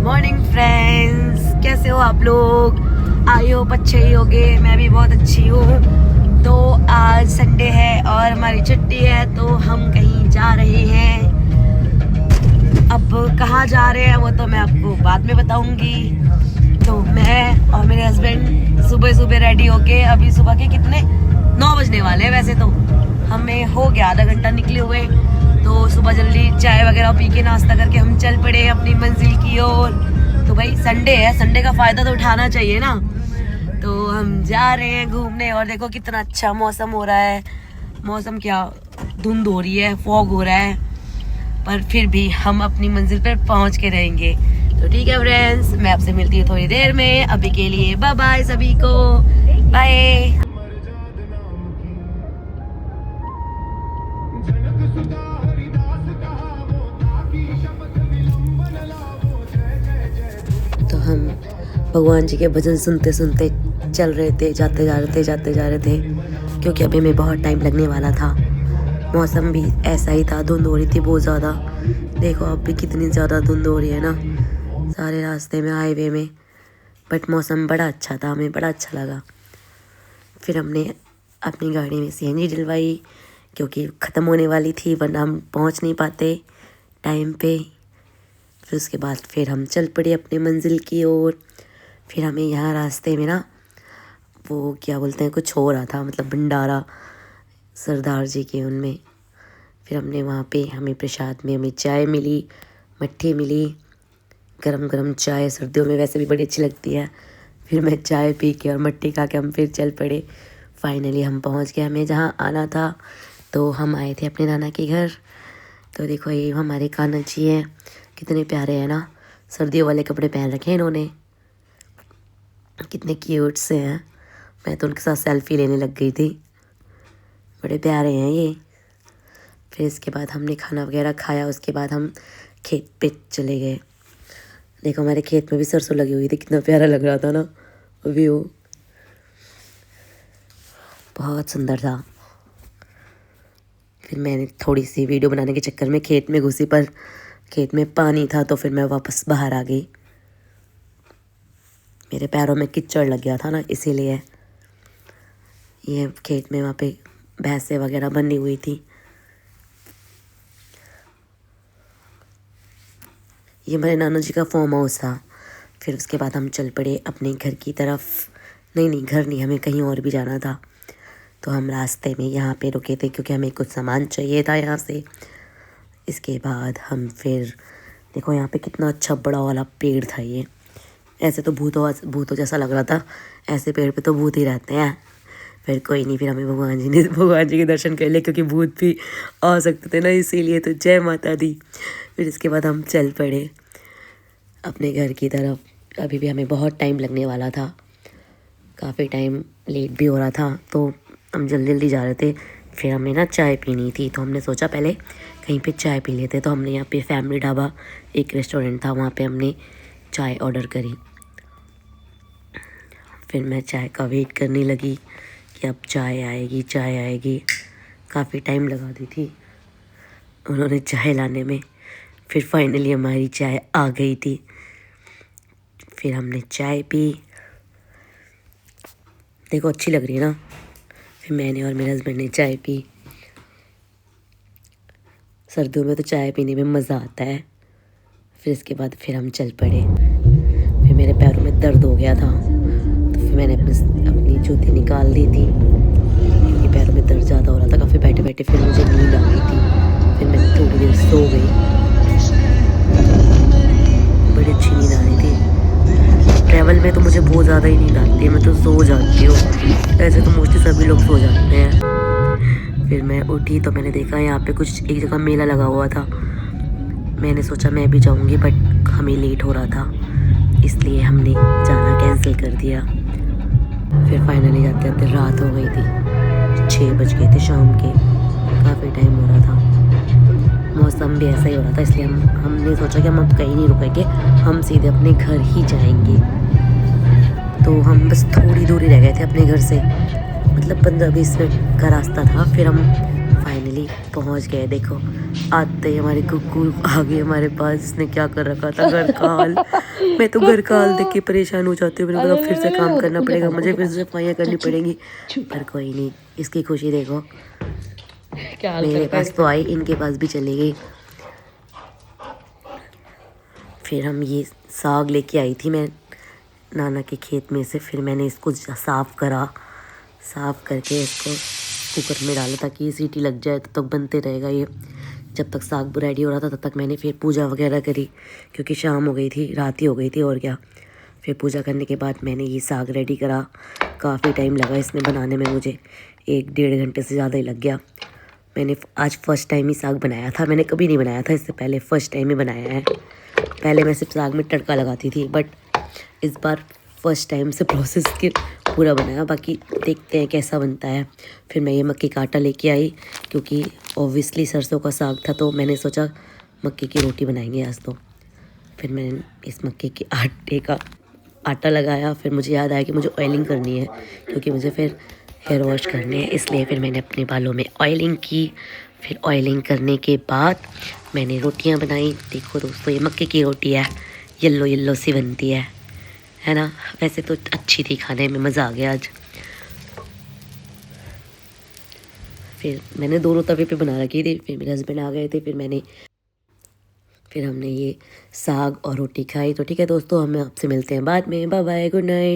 Morning friends, कैसे हो आप लोग? आई होप अच्छे ही होगे। मैं भी बहुत अच्छी हूँ। तो आज संडे है और हमारी छुट्टी है, तो हम कहीं जा रहे हैं। अब कहाँ जा रहे हैं वो तो मैं आपको बाद में बताऊंगी। तो मैं और मेरे हस्बैंड सुबह सुबह रेडी होके, अभी सुबह के कितने 9 बजने वाले हैं। वैसे तो हमें हो गया आधा घंटा निकले हुए, तो सुबह जल्दी चाय वगैरह पी के नाश्ता करके हम चल पड़े अपनी मंजिल की ओर। तो भाई संडे है, संडे का फायदा तो उठाना चाहिए ना। तो हम जा रहे हैं घूमने और देखो कितना अच्छा मौसम हो रहा है। मौसम क्या, धुंध हो रही है, फॉग हो रहा है, पर फिर भी हम अपनी मंजिल पर पहुंच के रहेंगे। तो ठीक है फ्रेंड्स, मैं आपसे मिलती हूँ थोड़ी देर में। अभी के लिए बाय बाय सभी को, बाय। तो हम भगवान जी के भजन सुनते सुनते चल रहे थे, जाते जा रहे थे क्योंकि अभी में बहुत टाइम लगने वाला था। मौसम भी ऐसा ही था, धुंध हो रही थी बहुत ज़्यादा। देखो अब भी कितनी ज़्यादा धुंध हो रही है ना सारे रास्ते में, हाईवे में। बट मौसम बड़ा अच्छा था, हमें बड़ा अच्छा लगा। फिर हमने अपनी गाड़ी में सीएनजी डलवाई क्योंकि ख़त्म होने वाली थी, वरना हम पहुंच नहीं पाते टाइम पे। फिर उसके बाद फिर हम चल पड़े अपने मंजिल की ओर। फिर हमें यहाँ रास्ते में ना वो क्या बोलते हैं, कुछ हो रहा था, मतलब भंडारा सरदार जी के उनमें। फिर हमने वहाँ पे, हमें प्रसाद में हमें चाय मिली, मट्ठी मिली, गरम गरम चाय सर्दियों में वैसे भी बड़ी अच्छी लगती है। फिर मैं चाय पी के और मट्ठी खा के हम फिर चल पड़े। फाइनली हम पहुँच गए हमें जहाँ आना था। तो हम आए थे अपने नाना के घर। तो देखो ये हमारे कान्हा जी हैं, कितने प्यारे हैं ना। सर्दियों वाले कपड़े पहन रखे हैं इन्होंने, कितने क्यूट से हैं। मैं तो उनके साथ सेल्फी लेने लग गई थी, बड़े प्यारे हैं ये। फिर इसके बाद हमने खाना वगैरह खाया, उसके बाद हम खेत पे चले गए। देखो हमारे खेत में भी सरसों लगी हुई थी, कितना प्यारा लग रहा था ना व्यू, बहुत सुंदर था। फिर मैंने थोड़ी सी वीडियो बनाने के चक्कर में खेत में घुसी, पर खेत में पानी था तो फिर मैं वापस बाहर आ गई। मेरे पैरों में कीचड़ लग गया था ना, इसीलिए। ये खेत में वहाँ पे भैंसें वगैरह बनी हुई थी। ये हमारे नाना जी का फार्म हाउस था। फिर उसके बाद हम चल पड़े अपने घर की तरफ। नहीं घर नहीं, हमें कहीं और भी जाना था। तो हम रास्ते में यहाँ पे रुके थे क्योंकि हमें कुछ सामान चाहिए था यहाँ से। इसके बाद हम फिर देखो यहाँ पे कितना अच्छा बड़ा वाला पेड़ था ये। ऐसे तो भूतों जैसा लग रहा था, ऐसे पेड़ पे तो भूत ही रहते हैं। फिर कोई नहीं, फिर हमें भगवान जी के दर्शन कर लिए क्योंकि भूत भी आ सकते थे ना, इसीलिए। तो जय माता दी। फिर इसके बाद हम चल पड़े अपने घर की तरफ। अभी भी हमें बहुत टाइम लगने वाला था, काफ़ी टाइम लेट भी हो रहा था, तो हम जल्दी जा रहे थे। फिर हमें ना चाय पीनी थी, तो हमने सोचा पहले कहीं पे चाय पी लेते। तो हमने यहाँ पे फैमिली ढाबा एक रेस्टोरेंट था, वहाँ पे हमने चाय ऑर्डर करी। फिर मैं चाय का वेट करने लगी कि अब चाय आएगी। काफ़ी टाइम लगा दी थी उन्होंने चाय लाने में। फिर फाइनली हमारी चाय आ गई थी। फिर हमने चाय पी, देखो अच्छी लग रही है ना। फिर मैंने और मेरे हस्बैंड ने चाय पी। सर्दियों में तो चाय पीने में मज़ा आता है। फिर इसके बाद फिर हम चल पड़े। फिर मेरे पैरों में दर्द हो गया था, तो फिर मैंने अपनी जूती निकाल दी थी क्योंकि पैरों में दर्द ज़्यादा हो रहा था काफ़ी बैठे बैठे। फिर मुझे नींद आ गई थी, फिर मैं थोड़ी देर सो गई। बड़ी अच्छी नींद आ रही थी। ट्रैवल में तो मुझे बहुत ज़्यादा ही नींद आती है, मैं तो सो जाती हूँ। ऐसे तो मोस्टली सभी लोग सो जाते हैं। फिर मैं उठी तो मैंने देखा यहाँ पे कुछ एक जगह मेला लगा हुआ था। मैंने सोचा मैं भी जाऊँगी, बट हमें लेट हो रहा था, इसलिए हमने जाना कैंसिल कर दिया। फिर फाइनली जाते जाते रात हो गई थी, 6 बज गए थे शाम के। काफ़ी टाइम हो रहा था, मौसम भी ऐसा ही हो रहा था, इसलिए हमने सोचा कि हम अब कहीं नहीं रुकेंगे, हम सीधे अपने घर ही जाएंगे। तो हम बस थोड़ी दूरी रह गए थे अपने घर से, मतलब 15-20 मिनट का रास्ता था। फिर हम फाइनली फाइनली पहुंच गए। देखो आते ही हमारे कुक्कू आ गए हमारे पास। इसने क्या कर रखा था घर का हाल। मैं तो घर का हाल देख के परेशान हो जाती हूँ। मैंने बोला फिर से काम करना पड़ेगा मुझे, फिर से सफाइयाँ करनी पड़ेंगी, पर कोई नहीं, इसकी खुशी देखो। मेरे पास तो आई, इनके पास भी चली गई। फिर हम ये साग लेके आई थी मैं नाना के खेत में से। फिर मैंने इसको साफ़ करा, साफ़ करके इसको कुकर में डाला ताकि सीटी लग जाए, तब तक बनते रहेगा ये। जब तक साग रेडी हो रहा था तब तक मैंने फिर पूजा वगैरह करी, क्योंकि शाम हो गई थी, रात ही हो गई थी और क्या। फिर पूजा करने के बाद मैंने ये साग रेडी करा। काफ़ी टाइम लगा इसमें बनाने में, मुझे 1-1.5 घंटे से ज़्यादा ही लग गया। मैंने आज फर्स्ट टाइम ही साग बनाया था, मैंने कभी नहीं बनाया था इससे पहले, फ़र्स्ट टाइम ही बनाया है। पहले मैं सिर्फ साग में तड़का लगाती थी, बट इस बार फर्स्ट टाइम से प्रोसेस के पूरा बनाया। बाकी देखते हैं कैसा बनता है। फिर मैं ये मक्के का आटा लेके आई, क्योंकि ऑब्वियसली सरसों का साग था तो मैंने सोचा मक्के की रोटी बनाएंगे आज तो। फिर मैंने इस मक्के के आटे का आटा लगाया। फिर मुझे याद आया कि मुझे ऑयलिंग करनी है, क्योंकि मुझे फिर हेयर वॉश करने हैं, इसलिए फिर मैंने अपने बालों में ऑयलिंग की। फिर ऑयलिंग करने के बाद मैंने रोटियां बनाई। देखो दोस्तों, ये मक्के की रोटी है, येलो येलो सी बनती है ना। वैसे तो अच्छी थी, खाने में मज़ा आ गया आज। फिर मैंने दोनों तवे पे बना रखी थी। फिर मेरे हस्बैंड आ गए थे, फिर हमने ये साग और रोटी खाई। तो ठीक है दोस्तों, हम आपसे मिलते हैं बाद में। Bye bye, good night.